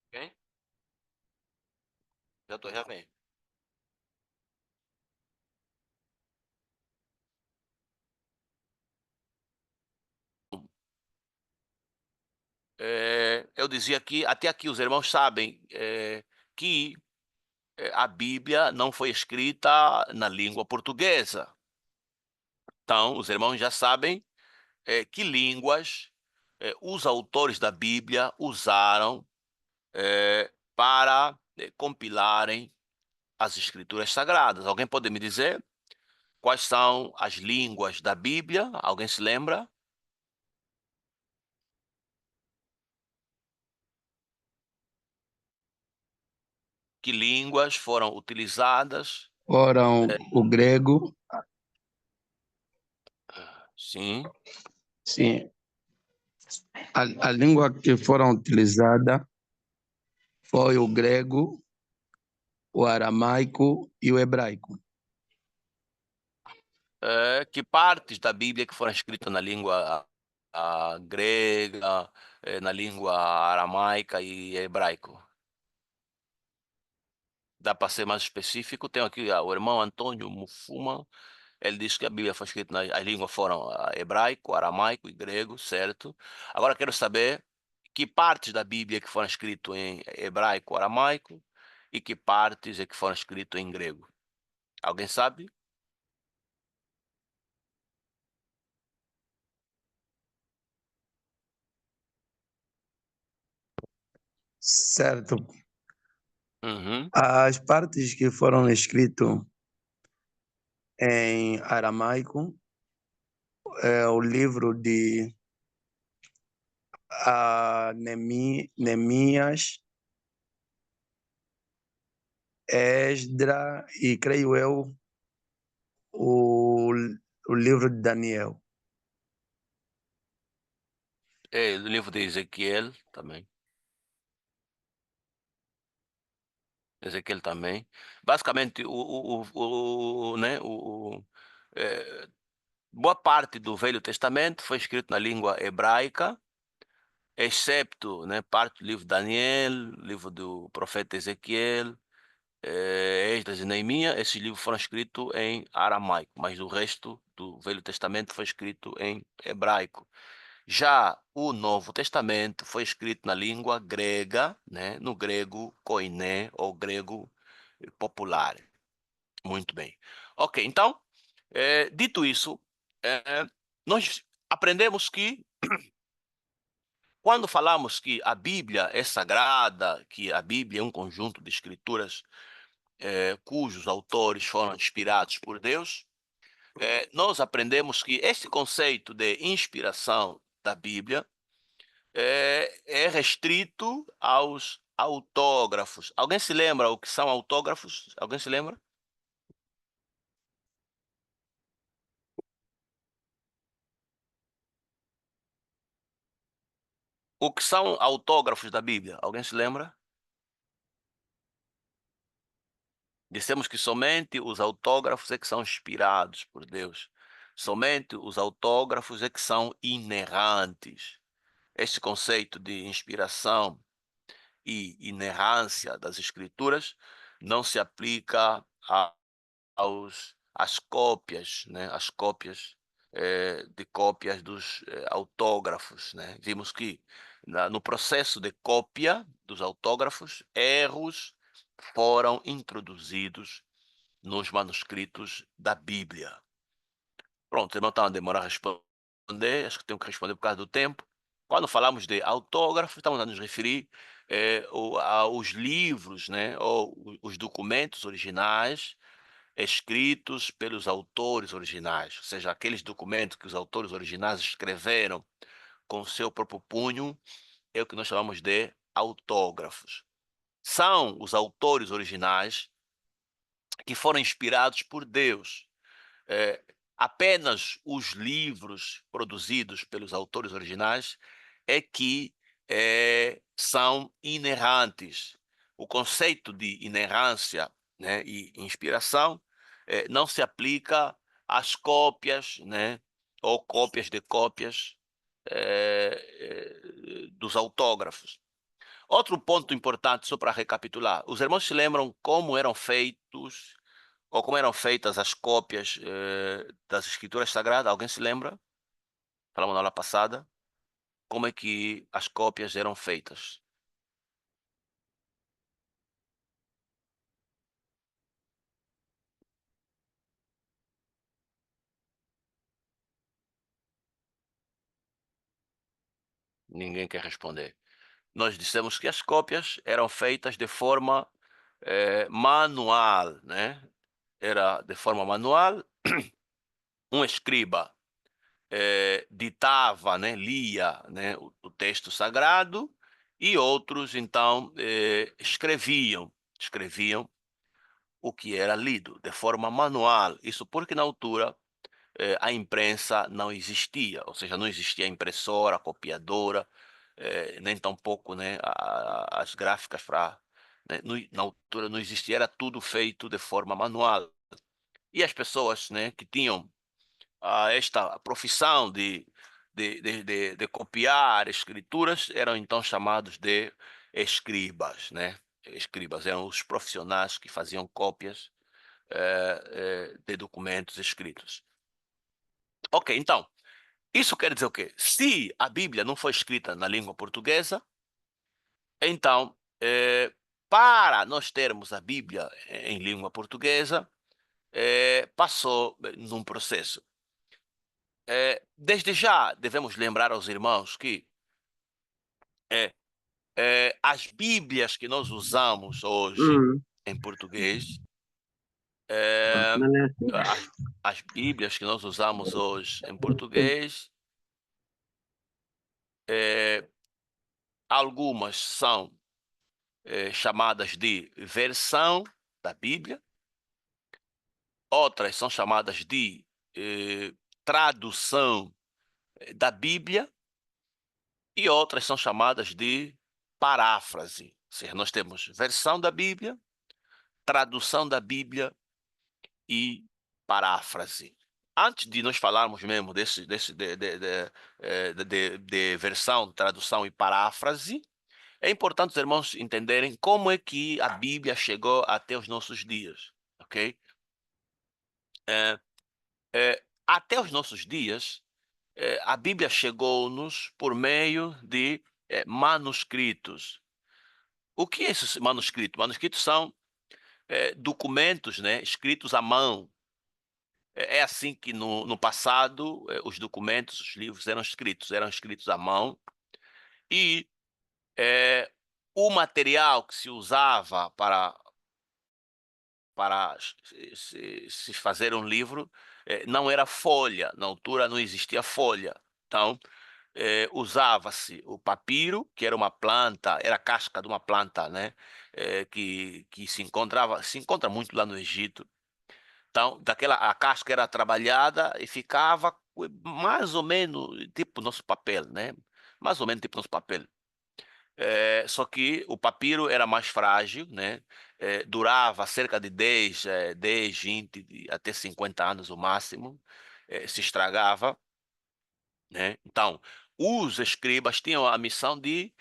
Ok? Já estou, já bem. Eu dizia que até aqui os irmãos sabem que a Bíblia não foi escrita na língua portuguesa. Então, os irmãos já sabem que línguas os autores da Bíblia usaram para compilarem as Escrituras Sagradas. Alguém pode me dizer quais são as línguas da Bíblia? Alguém se lembra? Que línguas foram utilizadas? Foram o grego, Sim. sim, a língua que foram utilizada foi o grego, o aramaico e o hebraico. Que partes da Bíblia que foram escritas na língua grega, na língua aramaica e hebraico? Dá para ser mais específico? Tem aqui o irmão Antônio Mufuma. Ele diz que a Bíblia foi escrita, as línguas foram hebraico, aramaico e grego, certo? Agora quero saber que partes da Bíblia que foram escritas em hebraico, aramaico e que partes é que foram escritas em grego. Alguém sabe? Certo. Uhum. As partes que foram escritas em aramaico é o livro de Neemias, Esdra e, creio eu, o, o livro de Daniel. O livro de Ezequiel também. Ezequiel também. Basicamente, né, eh, boa parte do Velho Testamento foi escrito na língua hebraica, excepto, né, parte do livro de Daniel, livro do profeta Ezequiel, Esdras e Neemias. Esses livros foram escritos em aramaico, mas o resto do Velho Testamento foi escrito em hebraico. Já o Novo Testamento foi escrito na língua grega, né, no grego koiné ou grego popular. Muito bem. Ok, então, dito isso, nós aprendemos que quando falamos que a Bíblia é sagrada, que a Bíblia é um conjunto de escrituras cujos autores foram inspirados por Deus, nós aprendemos que este conceito de inspiração da Bíblia é restrito aos autógrafos. Alguém se lembra o que são autógrafos? Alguém se lembra? O que são autógrafos da Bíblia? Alguém se lembra? Dissemos que somente os autógrafos é que são inspirados por Deus. Somente os autógrafos é que são inerrantes. Este conceito de inspiração e inerrância das escrituras não se aplica às cópias, né? As cópias de cópias dos autógrafos, né? Vimos que no processo de cópia dos autógrafos, erros foram introduzidos nos manuscritos da Bíblia. Pronto, eu não estava a demorar a responder, acho que tenho que responder por causa do tempo. Quando falamos de autógrafo, estamos a nos referir aos livros, né, ou os documentos originais escritos pelos autores originais, ou seja, aqueles documentos que os autores originais escreveram com seu próprio punho, é o que nós chamamos de autógrafos. São os autores originais que foram inspirados por Deus. É, apenas os livros produzidos pelos autores originais é que são inerrantes. O conceito de inerrância, né, e inspiração não se aplica às cópias, né, ou cópias de cópias dos autógrafos. Outro ponto importante, só para recapitular, os irmãos se lembram como eram feitos ou como eram feitas as cópias das Escrituras Sagradas? Alguém se lembra? Falamos na aula passada. Como é que as cópias eram feitas? Ninguém quer responder. Nós dissemos que as cópias eram feitas de forma manual, né? Era de forma manual. Um escriba ditava, né, lia, né, o texto sagrado, e outros então escreviam o que era lido de forma manual. Isso porque na altura a imprensa não existia, ou seja, não existia impressora, copiadora, nem tampouco, né, as gráficas para, né, na altura não existia, era tudo feito de forma manual. E as pessoas, né, que tinham esta profissão de copiar escrituras eram então chamados de escribas, né? Escribas eram os profissionais que faziam cópias de documentos escritos. Ok, então, isso quer dizer o quê? Se a Bíblia não foi escrita na língua portuguesa, então, para nós termos a Bíblia em língua portuguesa, passou num processo. Desde já devemos lembrar aos irmãos que é, as Bíblias que nós usamos hoje Hum, em português, é, beleza. as, as Bíblias que nós usamos hoje em português, é, algumas são chamadas de versão da Bíblia, outras são chamadas de tradução da Bíblia e outras são chamadas de paráfrase. Ou seja, nós temos versão da Bíblia, tradução da Bíblia e paráfrase. Antes de nós falarmos mesmo de versão, tradução e paráfrase, é importante os irmãos entenderem como é que a Bíblia chegou até os nossos dias, ok? Até os nossos dias, a Bíblia chegou-nos por meio de manuscritos. O que é esses manuscritos? Manuscritos são documentos, né, escritos à mão. É assim que no passado os documentos, os livros eram escritos à mão e o material que se usava para se fazer um livro não era folha, na altura não existia folha. Então, usava-se o papiro, que era uma planta, era a casca de uma planta, né? Que se encontra muito lá no Egito. Então, a casca era trabalhada e ficava mais ou menos tipo nosso papel, né? Mais ou menos tipo nosso papel. Só que o papiro era mais frágil, né? Durava cerca de 10, 20, até 50 anos o máximo. Se estragava, né? Então, os escribas tinham a missão de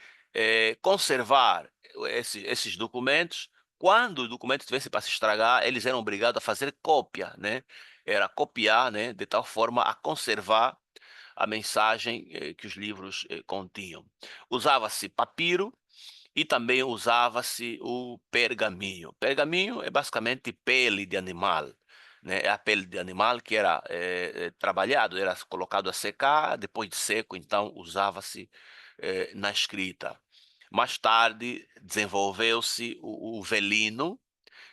conservar esses documentos. Quando os documentos tivessem para se estragar, eles eram obrigados a fazer cópia, né? Era copiar, né? De tal forma a conservar a mensagem que os livros continham. Usava-se papiro e também usava-se o pergaminho. Pergaminho é basicamente pele de animal, né? É a pele de animal que era trabalhado, era colocado a secar, depois de seco, então usava-se na escrita. Mais tarde desenvolveu-se o velino.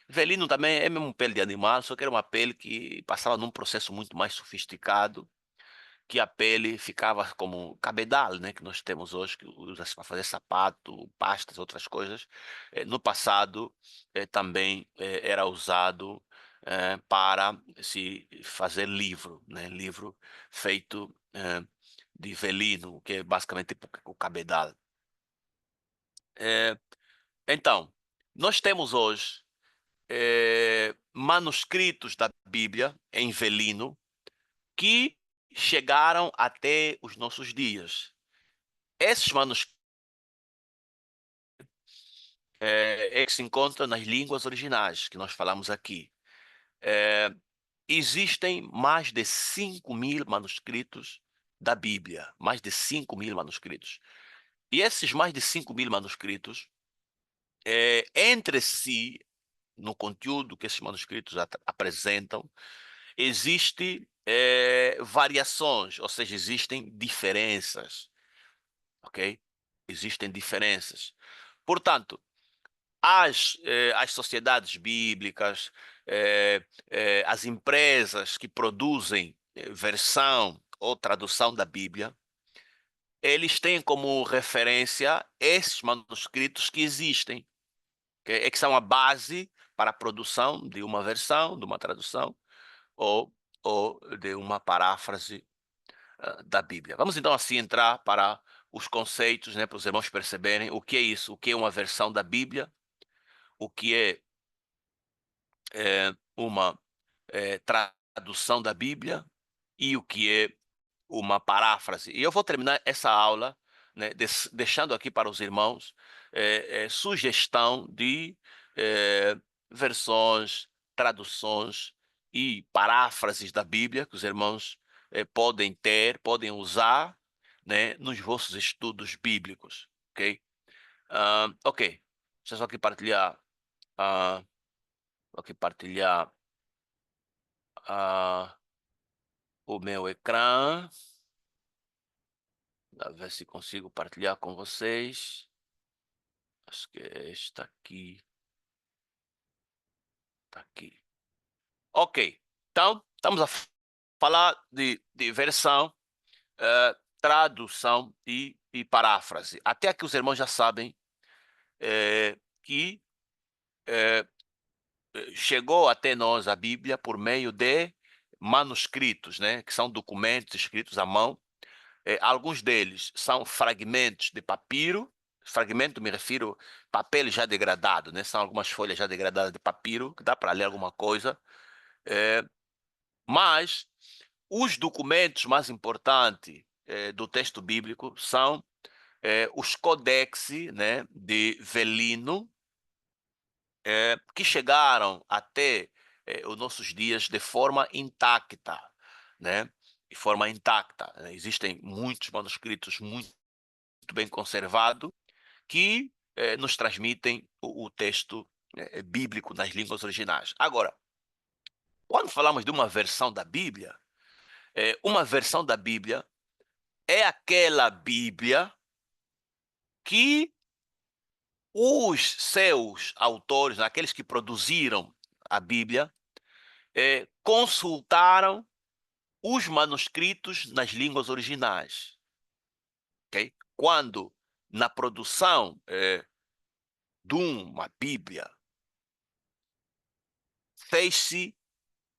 Velino também é mesmo pele de animal, só que era uma pele que passava num processo muito mais sofisticado, que a pele ficava como cabedal, né, que nós temos hoje, que usa-se para fazer sapato, pastas, outras coisas. No passado, também era usado para se fazer livro, né, livro feito de velino, que é basicamente tipo o cabedal. Eh, então, nós temos hoje manuscritos da Bíblia em velino que chegaram até os nossos dias. Esses manuscritos é que se encontra nas línguas originais que nós falamos aqui. É, existem mais de 5.000 manuscritos da Bíblia, mais de 5.000 manuscritos. E esses mais de 5.000 manuscritos, entre si, no conteúdo que esses manuscritos apresentam, existe variações, ou seja, existem diferenças, ok? Existem diferenças. Portanto, as sociedades bíblicas, as empresas que produzem versão ou tradução da Bíblia, eles têm como referência esses manuscritos que existem, que são a base para a produção de uma versão, de uma tradução ou, ou de uma paráfrase da Bíblia. Vamos então assim entrar para os conceitos, né, para os irmãos perceberem o que é isso, o que é uma versão da Bíblia, o que é uma tradução da Bíblia e o que é uma paráfrase. E eu vou terminar essa aula, né, deixando aqui para os irmãos sugestão de versões, traduções e paráfrases da Bíblia que os irmãos podem ter, podem usar, né, nos vossos estudos bíblicos, ok? Ok, deixa eu só aqui partilhar, uh, aqui partilhar ah, o meu ecrã. A ver se consigo partilhar com vocês. Acho que é esta aqui. Tá aqui. Ok. Então, estamos a falar de versão, tradução e paráfrase. Até aqui os irmãos já sabem que chegou até nós a Bíblia por meio de manuscritos, né? Que são documentos escritos à mão. Alguns deles são fragmentos de papiro. Fragmento, me refiro papel já degradado, né? São algumas folhas já degradadas de papiro, que dá para ler alguma coisa. Mas os documentos mais importantes do texto bíblico são os códex, né, de Velino, que chegaram até os nossos dias de forma intacta, né? De forma intacta. Existem muitos manuscritos muito bem conservados que nos transmitem o texto bíblico nas línguas originais. Agora, quando falamos de uma versão da Bíblia, uma versão da Bíblia é aquela Bíblia que os seus autores, aqueles que produziram a Bíblia, consultaram os manuscritos nas línguas originais. Okay? Quando, na produção de uma Bíblia, fez-se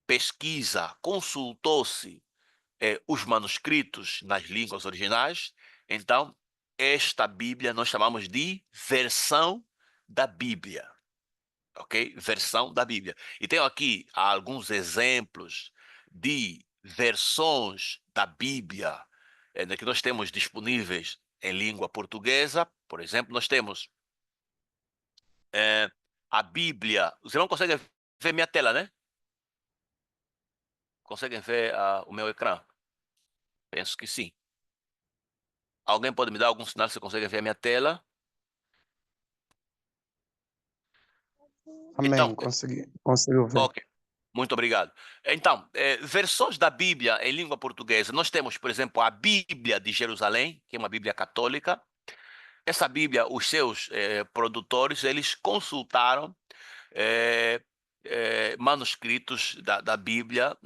pesquisa, consultou-se os manuscritos nas línguas originais, então esta Bíblia nós chamamos de versão da Bíblia, ok? Versão da Bíblia. E tenho aqui alguns exemplos de versões da Bíblia que nós temos disponíveis em língua portuguesa. Por exemplo, nós temos a Bíblia. Vocês não conseguem ver minha tela, né? Conseguem ver o meu ecrã? Penso que sim. Alguém pode me dar algum sinal se você consegue ver a minha tela? Então, Amém. Consigo ver. ok. Muito obrigado. Então, versões da Bíblia em língua portuguesa. Nós temos, por exemplo, a Bíblia de Jerusalém, que é uma Bíblia católica. Essa Bíblia, os seus produtores, eles consultaram manuscritos da Bíblia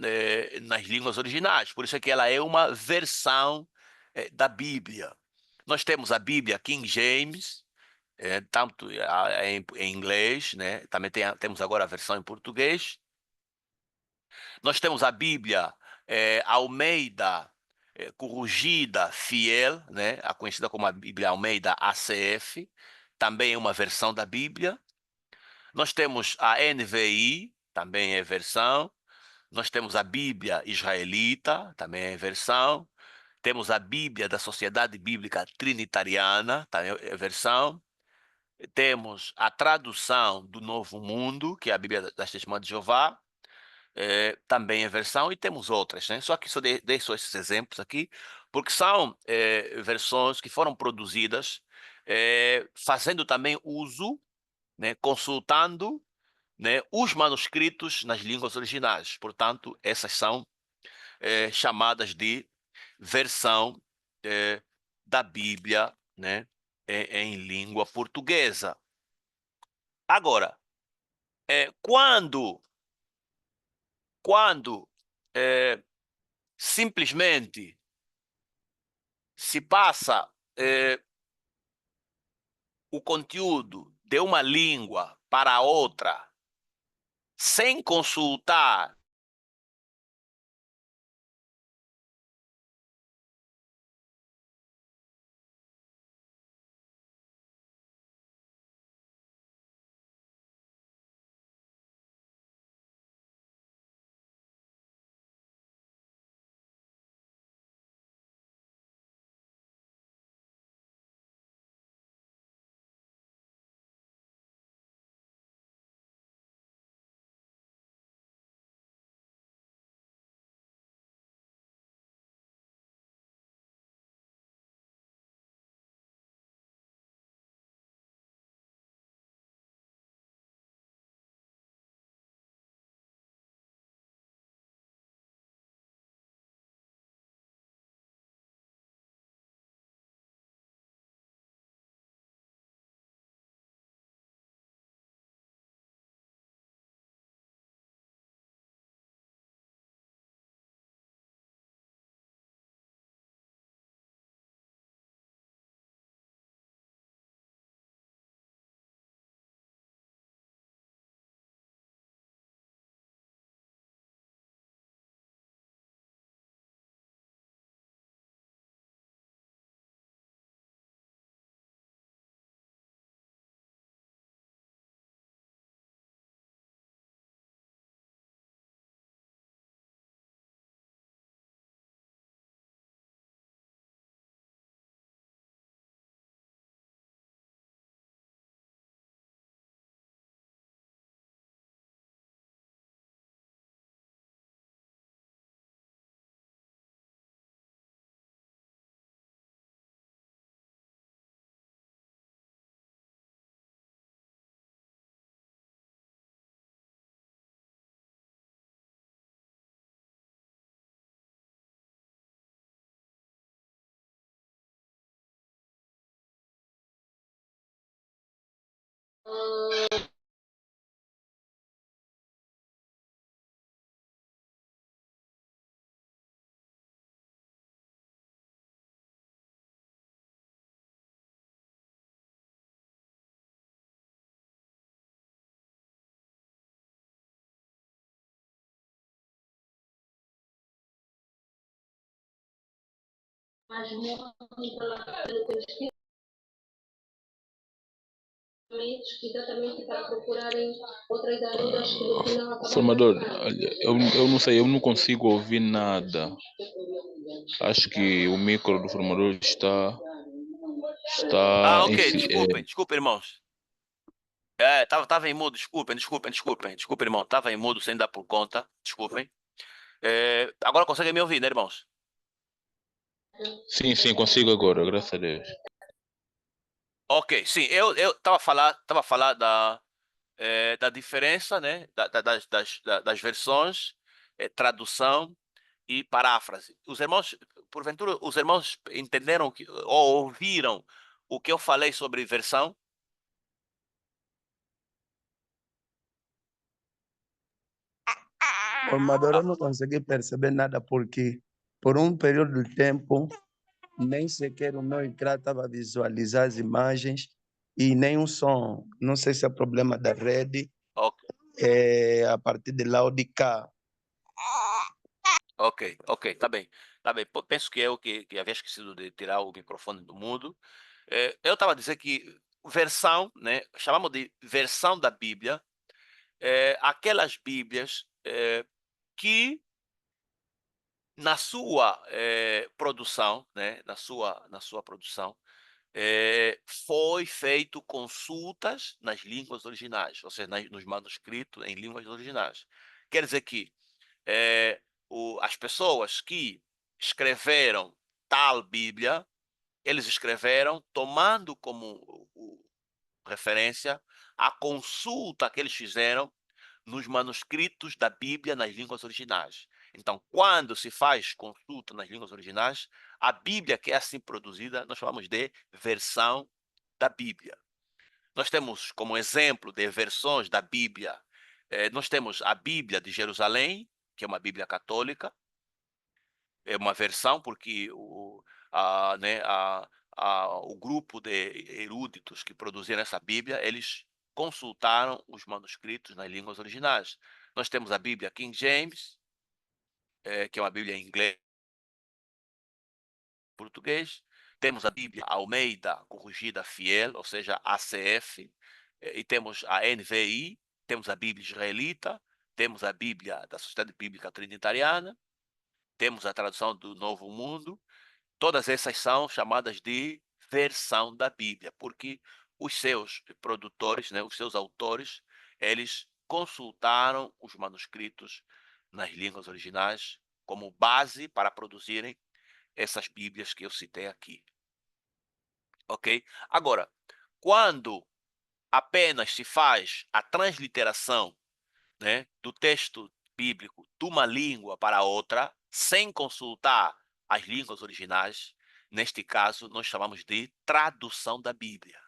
nas línguas originais. Por isso é que ela é uma versão da Bíblia. Nós temos a Bíblia King James, tanto em inglês, né? Também temos agora a versão em português. Nós temos a Bíblia Almeida Corrigida Fiel, né? A conhecida como a Bíblia Almeida ACF, também é uma versão da Bíblia. Nós temos a NVI, também é versão. Nós temos a Bíblia Israelita, também é versão. Temos a Bíblia da Sociedade Bíblica Trinitariana, também é versão. temos a tradução do Novo Mundo, que é a Bíblia das Testemunhas de Jeová, também em versão, e temos outras, né? Só que só dei só esses exemplos aqui, porque são versões que foram produzidas fazendo também uso, né, consultando, né, os manuscritos nas línguas originais. Portanto, essas são chamadas de versão da Bíblia, né, em língua portuguesa. Agora, quando simplesmente se passa o conteúdo de uma língua para outra sem consultar exatamente para procurarem outras ajudas que no final acabam. Formador, olha, eu não sei, eu não consigo ouvir nada. Acho que o micro do formador está Ok, desculpem, irmãos. Tava em mudo, desculpem, irmão. Tava em mudo sem dar por conta, desculpem. Agora conseguem me ouvir, né, irmãos? sim, consigo agora, graças a Deus. Ok, sim, eu tava a falar da diferença, né, das versões, tradução e paráfrase. Os irmãos, porventura, os irmãos entenderam ou ouviram o que eu falei sobre versão? Formador, eu não consegui perceber nada porque, por um período de tempo, nem sequer o meu ecrã estava a visualizar as imagens e nem o som. Não sei se é problema da rede, Ok, a partir de lá ou de cá. ok, tá bem. Tá bem, penso que eu que havia esquecido de tirar o microfone do mudo. Eu estava a dizer que versão, né, chamamos de versão da Bíblia, aquelas Bíblias que na sua produção, né, na sua produção, foi feito consultas nas línguas originais, ou seja, nos manuscritos em línguas originais. Quer dizer que as pessoas que escreveram tal Bíblia, eles escreveram tomando como referência a consulta que eles fizeram nos manuscritos da Bíblia nas línguas originais. Então, quando se faz consulta nas línguas originais, a Bíblia que é assim produzida, nós chamamos de versão da Bíblia. Nós temos como exemplo de versões da Bíblia, nós temos a Bíblia de Jerusalém, que é uma Bíblia católica, é uma versão porque o grupo de eruditos que produziram essa Bíblia, eles consultaram os manuscritos nas línguas originais. Nós temos a Bíblia King James, que é uma Bíblia em inglês e português. Temos a Bíblia Almeida Corrigida Fiel, ou seja, ACF, e temos a NVI, temos a Bíblia Israelita, temos a Bíblia da Sociedade Bíblica Trinitariana, temos a tradução do Novo Mundo. Todas essas são chamadas de versão da Bíblia, porque os seus produtores, né, os seus autores, eles consultaram os manuscritos nas línguas originais como base para produzirem essas Bíblias que eu citei aqui. Ok? Agora, quando apenas se faz a transliteração, né, do texto bíblico de uma língua para outra, sem consultar as línguas originais, neste caso, nós chamamos de tradução da Bíblia.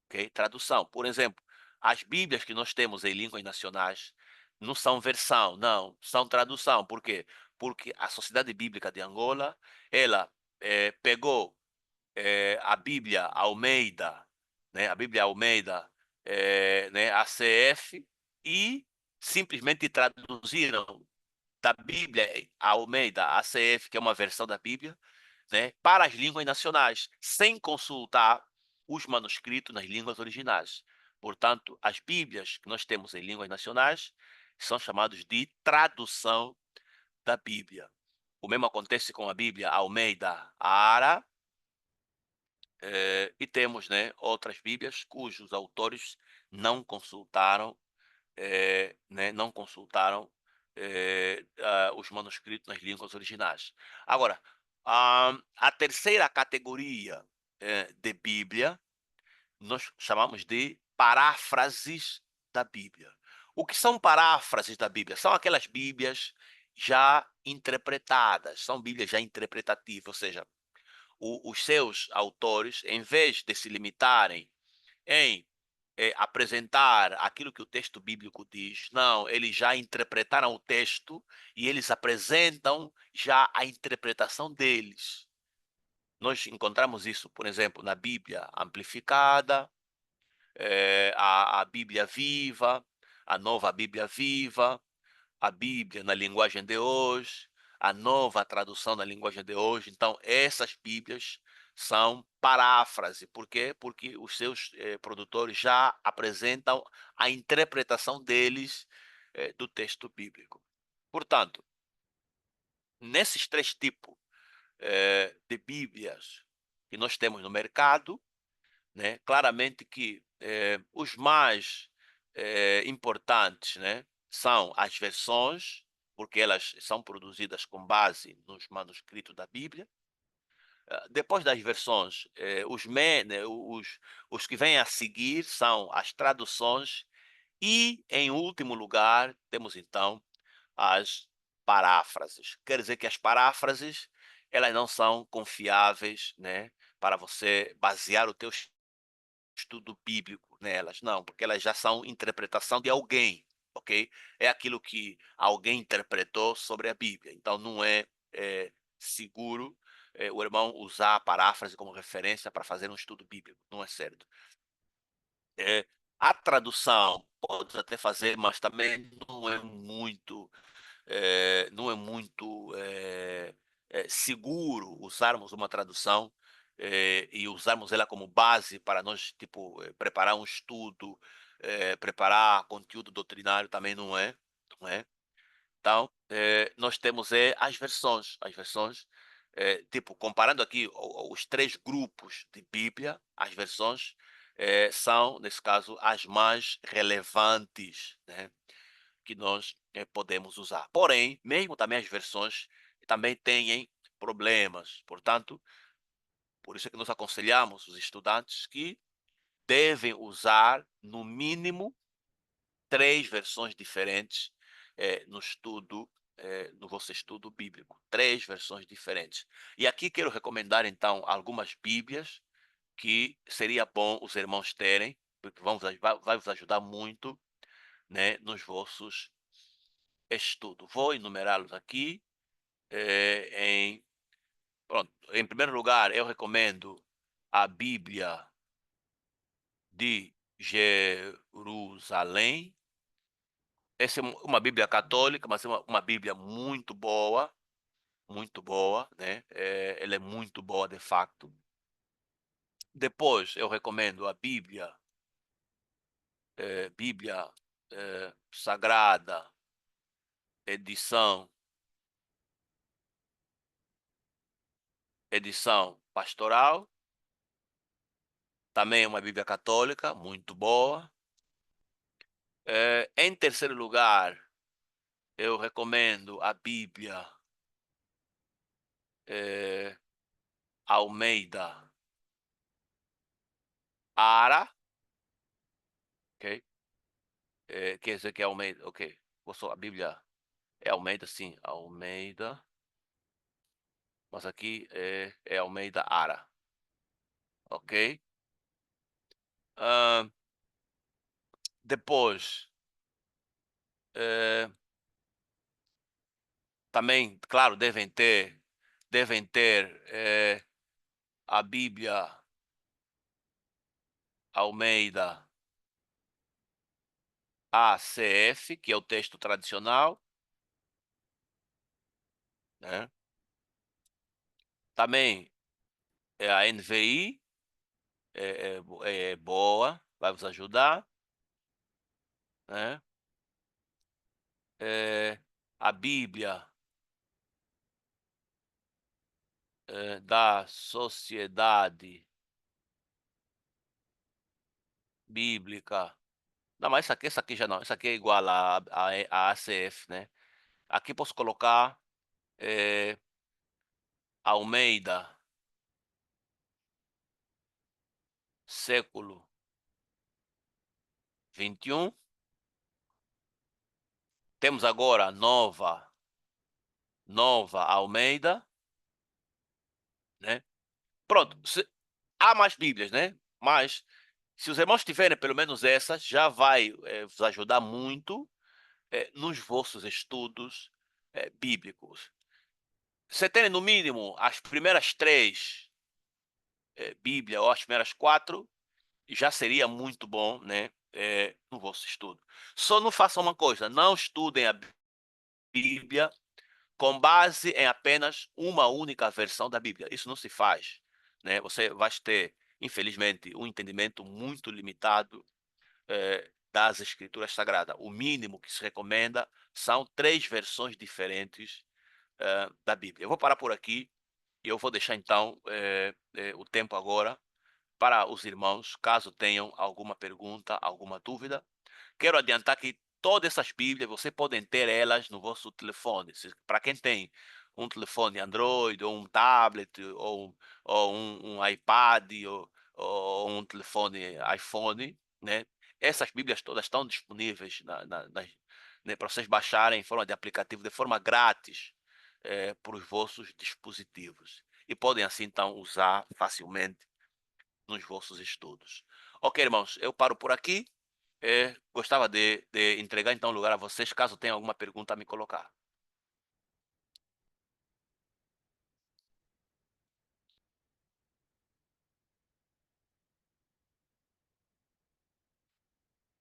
Okay? Tradução. Por exemplo, as Bíblias que nós temos em línguas nacionais não são versão, não, são tradução. Por quê? Porque a Sociedade Bíblica de Angola, ela pegou a Bíblia Almeida, né, a Bíblia Almeida, né, ACF, e simplesmente traduziram da Bíblia Almeida ACF, que é uma versão da Bíblia, né, para as línguas nacionais, sem consultar os manuscritos nas línguas originais. Portanto, as Bíblias que nós temos em línguas nacionais são chamadas de tradução da Bíblia. O mesmo acontece com a Bíblia Almeida Ara, e temos, né, outras Bíblias cujos autores não consultaram, não consultaram os manuscritos nas línguas originais. Agora, a terceira categoria de Bíblia nós chamamos de paráfrases da Bíblia. O que são paráfrases da Bíblia? São aquelas Bíblias já interpretadas, são Bíblias já interpretativas, ou seja, os seus autores, em vez de se limitarem em apresentar aquilo que o texto bíblico diz, não, eles já interpretaram o texto e eles apresentam já a interpretação deles. Nós encontramos isso, por exemplo, na Bíblia Amplificada, a Bíblia Viva, a Nova Bíblia Viva, a Bíblia na linguagem de hoje, a nova tradução na linguagem de hoje. Então, essas Bíblias são paráfrase. Por quê? Porque os seus produtores já apresentam a interpretação deles do texto bíblico. Portanto, nesses três tipos de Bíblias que nós temos no mercado, né, claramente que os mais importantes, né, são as versões, porque elas são produzidas com base nos manuscritos da Bíblia. Depois das versões, os que vêm a seguir são as traduções e, em último lugar, temos então as paráfrases. Quer dizer que as paráfrases, elas não são confiáveis, né, para você basear o teu estudo bíblico nelas, não, porque elas já são interpretação de alguém, ok? É aquilo que alguém interpretou sobre a Bíblia. Então não é seguro o irmão usar a paráfrase como referência para fazer um estudo bíblico, não é certo. A tradução pode até fazer, mas também não é muito seguro usarmos uma tradução e usarmos ela como base para nós, tipo, preparar um estudo, preparar conteúdo doutrinário também não é. Então, nós temos as versões tipo, comparando aqui os três grupos de Bíblia, as versões são, nesse caso, as mais relevantes, né, que nós podemos usar. Porém, mesmo também as versões também têm problemas. Portanto, por isso é que nós aconselhamos os estudantes que devem usar, no mínimo, 3 versões diferentes no estudo, no vosso estudo bíblico. 3 versões diferentes. E aqui quero recomendar, então, algumas Bíblias que seria bom os irmãos terem, porque vai vos ajudar muito, né, nos vossos estudos. Vou enumerá-los aqui. Pronto, em primeiro lugar, eu recomendo a Bíblia de Jerusalém. Essa é uma Bíblia católica, mas é uma Bíblia muito boa, né? Ela é muito boa de facto. Depois eu recomendo a Bíblia Sagrada, edição pastoral. Também é uma Bíblia católica, muito boa. Em terceiro lugar, eu recomendo a Bíblia Almeida Ara, ok? Quer dizer que é Almeida, ok. A Bíblia é Almeida, sim, Almeida. Mas aqui é Almeida Ara, ok? Ah, depois, também, claro, devem ter a Bíblia Almeida ACF, que é o texto tradicional, né? Também a NVI é boa, vai vos ajudar, né? A Bíblia da Sociedade Bíblica. Não, mas essa aqui já não. Essa aqui é igual a ACF, né? Aqui posso colocar Almeida, século 21. Temos agora nova Almeida, né? Pronto. Há mais Bíblias, né? Mas se os irmãos tiverem pelo menos essas, já vai vos ajudar muito nos vossos estudos bíblicos. Você tem no mínimo as primeiras 3 Bíblia ou as primeiras 4, já seria muito bom, né, no vosso estudo. Só não façam uma coisa, não estudem a Bíblia com base em apenas uma única versão da Bíblia. Isso não se faz, né? Você vai ter, infelizmente, um entendimento muito limitado das Escrituras Sagradas. O mínimo que se recomenda são 3 versões diferentes da Bíblia. Eu vou parar por aqui e eu vou deixar então o tempo agora para os irmãos, caso tenham alguma pergunta, alguma dúvida. Quero adiantar que todas essas Bíblias, você podem ter elas no vosso telefone. Para quem tem um telefone Android, ou um tablet, ou um iPad, ou um telefone iPhone, né? Essas Bíblias todas estão disponíveis né, para vocês baixarem em forma de aplicativo, de forma grátis, para os vossos dispositivos. E podem assim, então, usar facilmente nos vossos estudos. Ok, irmãos, eu paro por aqui. Gostava de entregar então o lugar a vocês, caso tenham alguma pergunta a me colocar.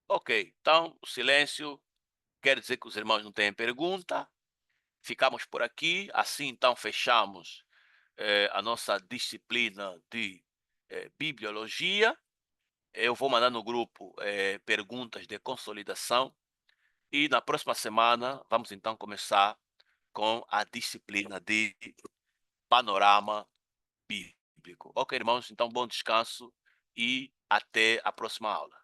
Ok, então o silêncio quer dizer que os irmãos não têm pergunta. Ficamos por aqui. Assim então fechamos a nossa disciplina de bibliologia. Eu vou mandar no grupo perguntas de consolidação. E na próxima semana vamos então começar com a disciplina de panorama bíblico. Ok, irmãos, então bom descanso e até a próxima aula.